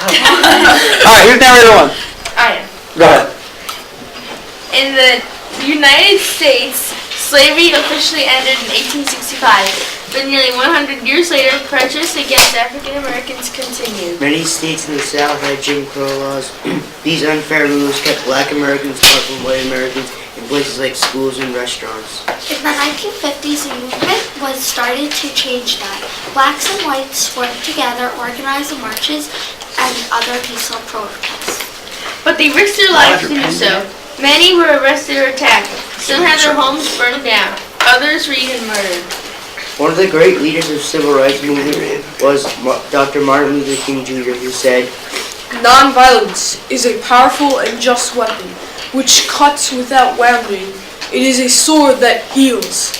Alright, who's number one? I am. Go ahead. In the United States, slavery officially ended in 1865, but nearly 100 years later, prejudice against African Americans continued. Many states in the South had Jim Crow laws. These unfair rules kept black Americans apart from white Americans in places like schools and restaurants. In the 1950s, a movement was started to change that. Blacks and whites worked together, organized the marches and other peaceful protests. But they risked their lives to do so. Many were arrested or attacked. Some had their homes burned down. Others were even murdered. One of the great leaders of the civil rights movement was Dr. Martin Luther King Jr., who said, "Nonviolence is a powerful and just weapon, which cuts without wounding. It is a sword that heals."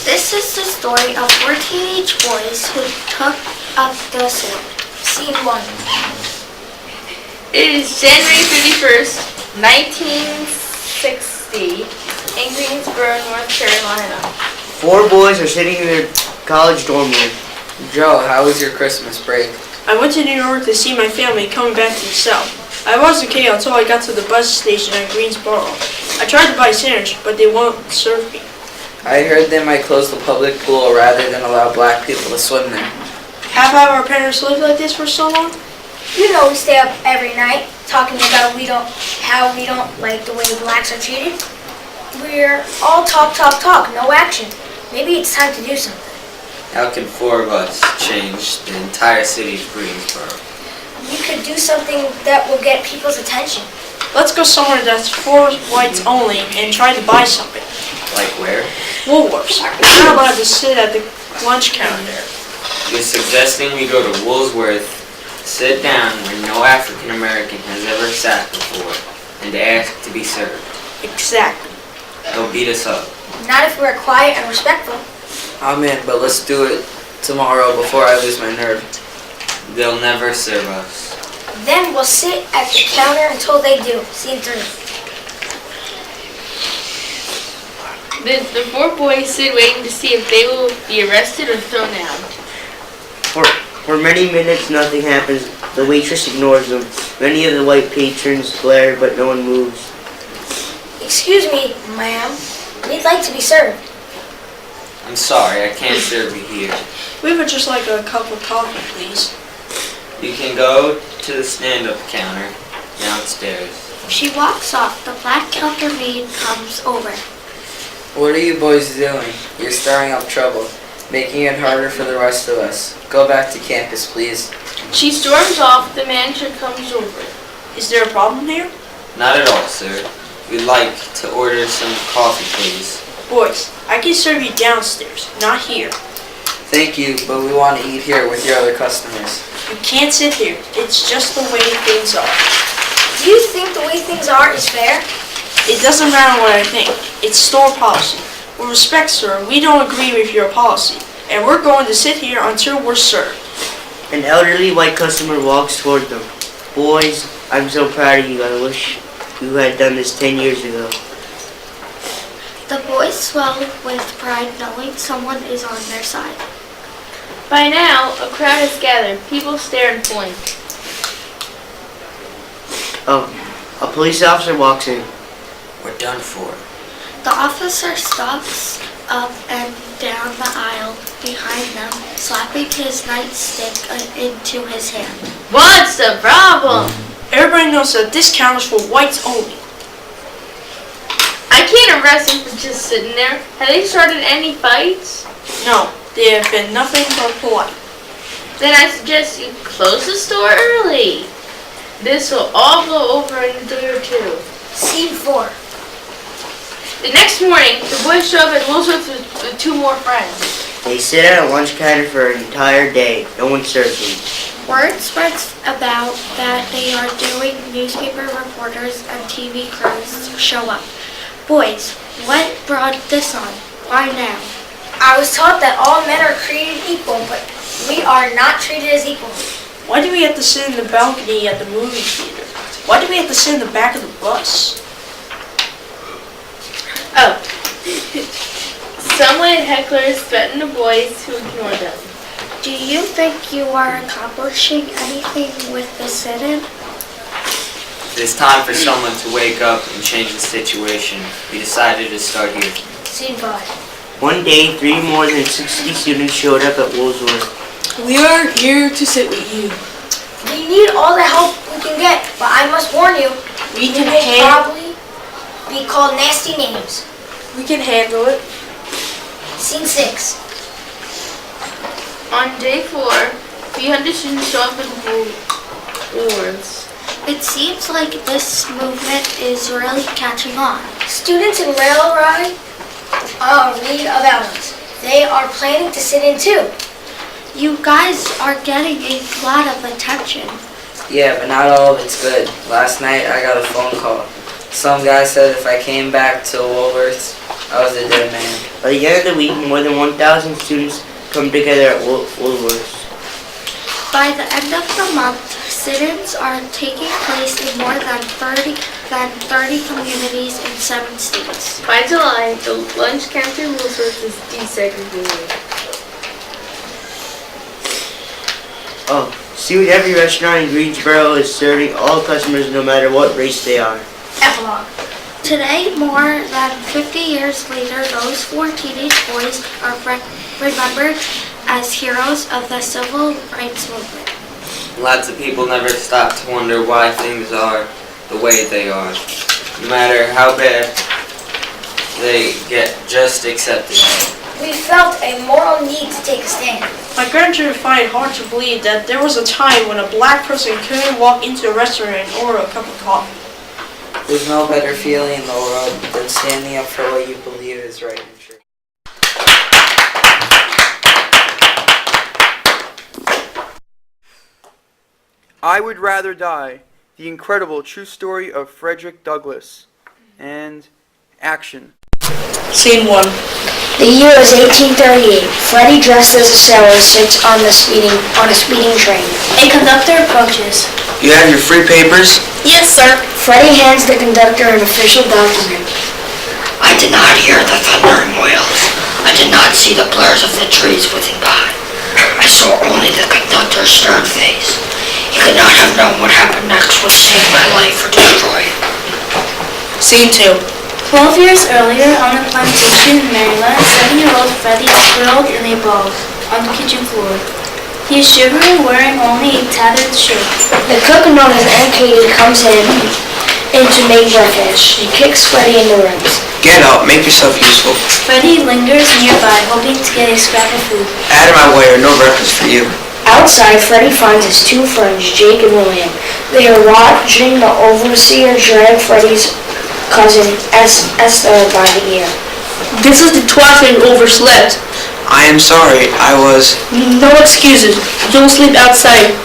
This is the story of 4 teenage boys who took up the sword. Scene 1. It is January 31st, 1960, in Greensboro, North Carolina. 4 boys are sitting in their college dorm room. Joe, how was your Christmas break? I went to New York to see my family coming back to the South. I was okay until I got to the bus station at Greensboro. I tried to buy sandwich, but they won't serve me. I heard they might close the public pool rather than allow black people to swim there. Have our parents lived like this for so long? You know we stay up every night talking about how we don't like the way blacks are treated. We're all talk, no action. Maybe it's time to do something. How can 4 of us change the entire city of Greensboro? We could do something that will get people's attention. Let's go somewhere that's for whites only and try to buy something. Like where? Woolworths. We're not allowed to sit at the lunch counter there. You're suggesting we go to Woolsworth, sit down where no African American has ever sat before, and ask to be served. Exactly. They'll beat us up. Not if we're quiet and respectful. I'm in, but let's do it tomorrow before I lose my nerve. They'll never serve us. Then we'll sit at the counter until they do. Scene 3. The 4 boys sit waiting to see if they will be arrested or thrown out. For many minutes, nothing happens. The waitress ignores them. Many of the white patrons glare, but no one moves. Excuse me, ma'am. We'd like to be served. I'm sorry, I can't serve you here. We would just like a cup of coffee, please. You can go to the stand-up counter downstairs. She walks off. The black counter maid comes over. What are you boys doing? You're stirring up trouble, making it harder for the rest of us. Go back to campus, please. She storms off. The manager comes over. Is there a problem here? Not at all, sir. We'd like to order some coffee, please. Boys, I can serve you downstairs, not here. Thank you, but we want to eat here with your other customers. You can't sit here. It's just the way things are. Do you think the way things are is fair? It doesn't matter what I think. It's store policy. With respect, sir, we don't agree with your policy, and we're going to sit here until we're served. An elderly white customer walks toward them. Boys, I'm so proud of you. I wish you had done this 10 years ago. The boys swell with pride knowing someone is on their side. By now, a crowd has gathered. People stare and point. A police officer walks in. We're done for. The officer stalks up and down the aisle behind them, slapping his nightstick into his hand. What's the problem? Everybody knows that this counter's for whites only. I can't arrest him for just sitting there. Have they started any fights? No, they have been nothing but polite. Then I suggest you close the store early. This will all blow over in a day or 2. Scene 4. The next morning, the boys show up at Woolsworth with 2 more friends. They sit at a lunch counter for an entire day. No one serves them. Word spreads about that they are doing newspaper reporters and TV crews show up. Boys, what brought this on? Why now? I was taught that all men are created equal, but we are not treated as equal. Why do we have to sit in the balcony at the movie theater? Why do we have to sit in the back of the bus? Oh. Some white hecklers threaten the boys to ignore them. Do you think you are accomplishing anything with the sit-in? It is time for someone to wake up and change the situation. We decided to start here. Scene 5. One day, 3 more than 60 students showed up at Woolsworth. We are here to sit with you. We need all the help we can get, but I must warn you, We we can will handle. probably be called nasty names. We can handle it. Scene 6. On day 4, 300 students show up in Woolworths. It seems like this movement is really catching on. Students in Railroad read about us. They are planning to sit in too. You guys are getting a lot of attention. Yeah, but not all of it's good. Last night I got a phone call. Some guy said if I came back to Woolworths, I was a dead man. By the end of the week, more than 1,000 students come together at Woolworths. By the end of the month, sit-ins are taking place in more than 30 communities in 7 states. By July, the lunch counter in Woolworths is desegregated. Oh, see what every restaurant in Greensboro is serving all customers no matter what race they are. Epilogue. Today, more than 50 years later, those 4 teenage boys are remembered as heroes of the civil rights movement. Lots of people never stop to wonder why things are the way they are. No matter how bad, they get just accepted. We felt a moral need to take a stand. My grandchildren find it hard to believe that there was a time when a black person couldn't walk into a restaurant and order a cup of coffee. There's no better feeling in the world than standing up for what you believe is right and true. I Would Rather Die, the incredible true story of Frederick Douglass. And action. Scene 1. The year is 1838. Freddie, dressed as a sailor, sits on a speeding train. A conductor approaches. You have your free papers? Yes, sir. Freddie hands the conductor an official document. I did not hear the thundering wheels. I did not see the blurs of the trees whizzing by. I saw only the conductor's stern face. He could not have known what happened next would save my life or destroy it. Scene 2. 12 years earlier, on a plantation in Maryland, 7-year-old Freddie is curled in a ball on the kitchen floor. He is shivering, wearing only a tattered shirt. The cook, known as Aunt Katie, comes in to make breakfast. She kicks Freddie in the ribs. Get up, make yourself useful. Freddie lingers nearby, hoping to get a scrap of food. Out of my way or no breakfast for you. Outside, Freddie finds his 2 friends, Jake and William. They are watching the overseer drag Freddie's cousin Esther by the ear. This is the 12th and overslept. I am sorry, I was... No excuses. Don't sleep outside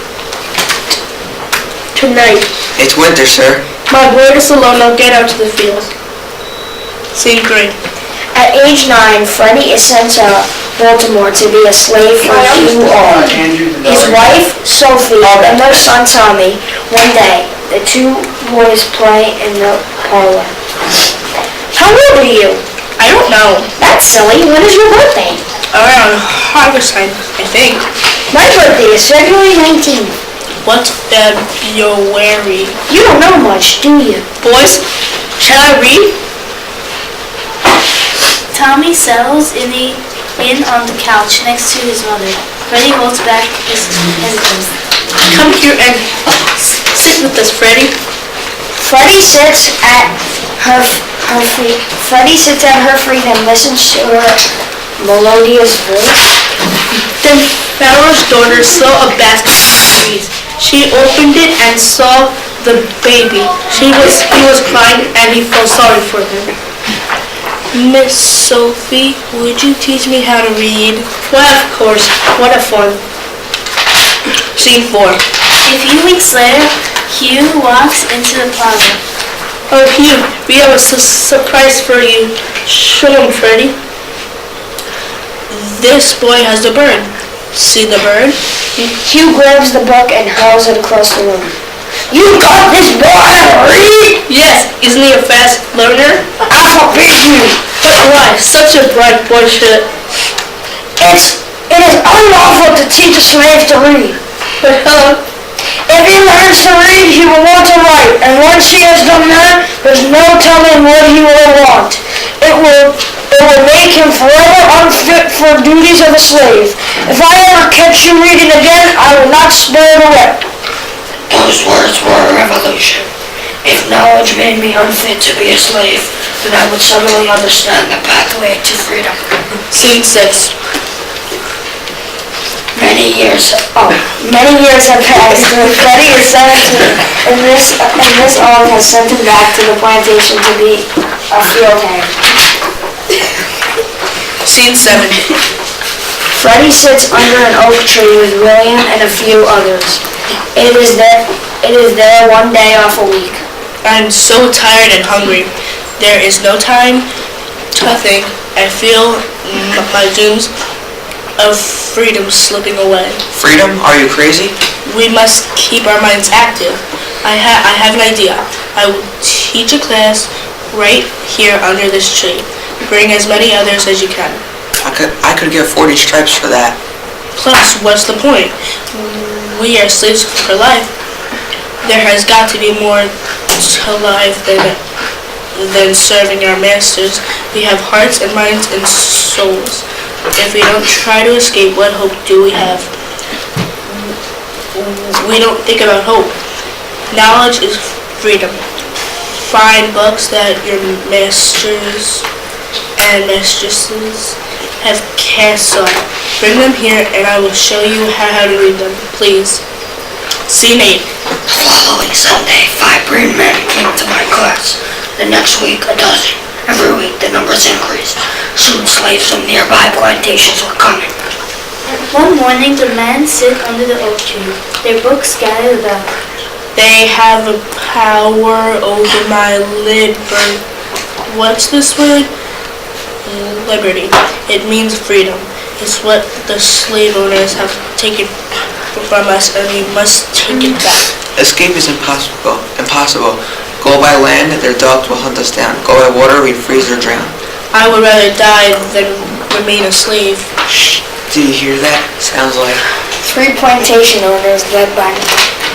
tonight. It's winter, sir. My word is alone. Now get out to the field. Scene 3. At age 9, Freddie is sent to Baltimore to be a slave for Hugh R. His wife, Sophie, and their son, Tommy. One day, the 2 boys play in the parlor. How old are you? I don't know. That's silly. When is your birthday? Around harvest time, I think. My birthday is February 19th. What's February? You don't know much, do you? Boys, shall I read? Tommy settles in on the couch next to his mother. Freddie holds back his hesitance. Come here and sit with us, Freddie. Freddie sits at her feet. Freddie sits at her feet and listens to her melodious voice. Then Pharaoh's daughter saw a basket of trees. She opened it and saw the baby. He was crying and he felt sorry for her. Miss Sophie, would you teach me how to read? Why, of course. What a fun. Scene 4. A few weeks later, Hugh walks into the parlor. Oh, Hugh, we have a surprise for you. Show him, Freddie. This boy has the bird. See the bird? Hugh grabs the book and hurls it across the room. You got this boy to read? Yes, isn't he a fast learner? I forbid you. But why? Such a bright boy should... It is unlawful to teach a slave to read. If he learns to read, he will want to write, and once he has done that, there's no telling what he will want. It will make him forever unfit for duties of a slave. If I ever catch you reading again, I will not spare the rep. Those words were a revolution. If knowledge made me unfit to be a slave, then I would suddenly understand the pathway to freedom. Scene 6. Many years Many years have passed, and Freddie is 17, and Miss Owen has sent him back to the plantation to be a field hand. Scene 7. Freddie sits under an oak tree with William and a few others. It is there one day off a week. I'm so tired and hungry. There is no time to think. I feel my dreams of freedom slipping away. Freedom? Are you crazy? We must keep our minds active. I have an idea. I will teach a class right here under this tree. Bring as many others as you can. I could get 40 stripes for that. Plus, what's the point? We are slaves for life. There has got to be more to life than serving our masters. We have hearts and minds and souls. If we don't try to escape, what hope do we have? We don't think about hope. Knowledge is freedom. Find books that your masters and mistresses have cast on. Bring them here and I will show you how to read them. Please. Scene 8. The following Sunday, 5 brave men came to my class. The next week, a dozen. Every week, the numbers increased. Soon, slaves from nearby plantations were coming. One morning, the men sit under the oak tree, their books scattered about. They have a power over my What's this word? Liberty. It means freedom. It's what the slave owners have taken from us, and we must take it back. Escape is impossible. Go by land, their dogs will hunt us down. Go by water, we freeze or drown. I would rather die than remain a slave. Shh, do you hear that? Sounds like... 3 plantation owners led by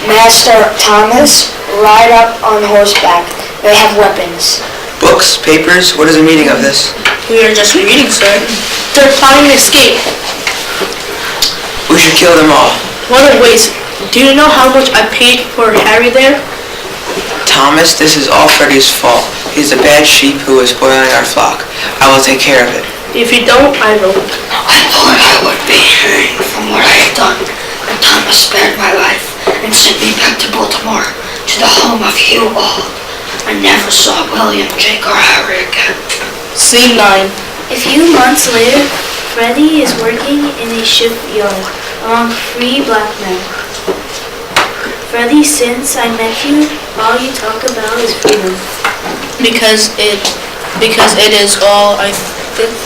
Master Thomas ride up on horseback. They have weapons. Books, papers, what is the meaning of this? We are just reading, sir. They're plotting an escape. We should kill them all. What a waste. Do you know how much I paid for Harry there? Thomas, this is all Freddy's fault. He's a bad sheep who is spoiling our flock. I will take care of it. If you don't, I will. I thought I would be hanged from what I had done, and Thomas spared my life and sent me back to Baltimore, to the home of you all. I never saw William, Jake, or Harry again. Scene 9. A few months later, Freddie is working in a shipyard among 3 black men. Freddie, since I met you, all you talk about is freedom. Because it is all I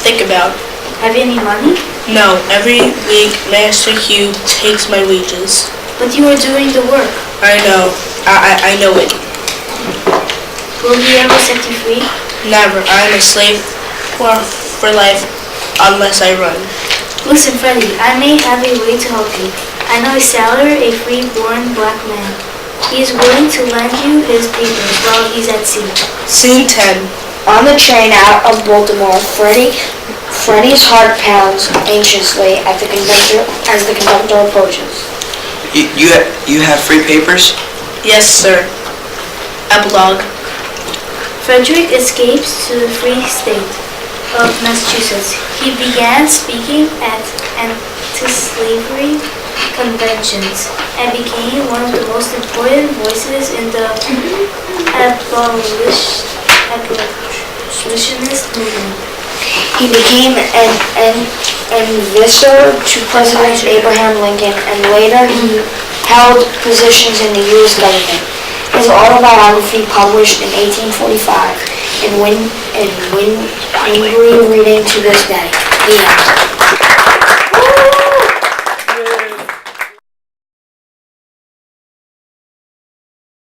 think about. Have you any money? No, every week Master Hugh takes my wages. But you are doing the work. I know. I know it. Will he ever set you free? Never. I am a slave for life unless I run. Listen, Freddie, I may have a way to help you. I know a sailor, a free-born black man. He is willing to lend you his papers while he's at sea. Scene 10. On the train out of Baltimore, Freddie's heart pounds anxiously at the conductor as the conductor approaches. You have free papers? Yes, sir. Epilogue. Frederick escapes to the free state of Massachusetts. He began speaking at anti-slavery conventions and became one of the most important voices in the abolitionist movement. He became an advisor to President Abraham Lincoln, and later he held positions in the U.S. government. His autobiography, published in 1845, and Winbury reading to this day. The end.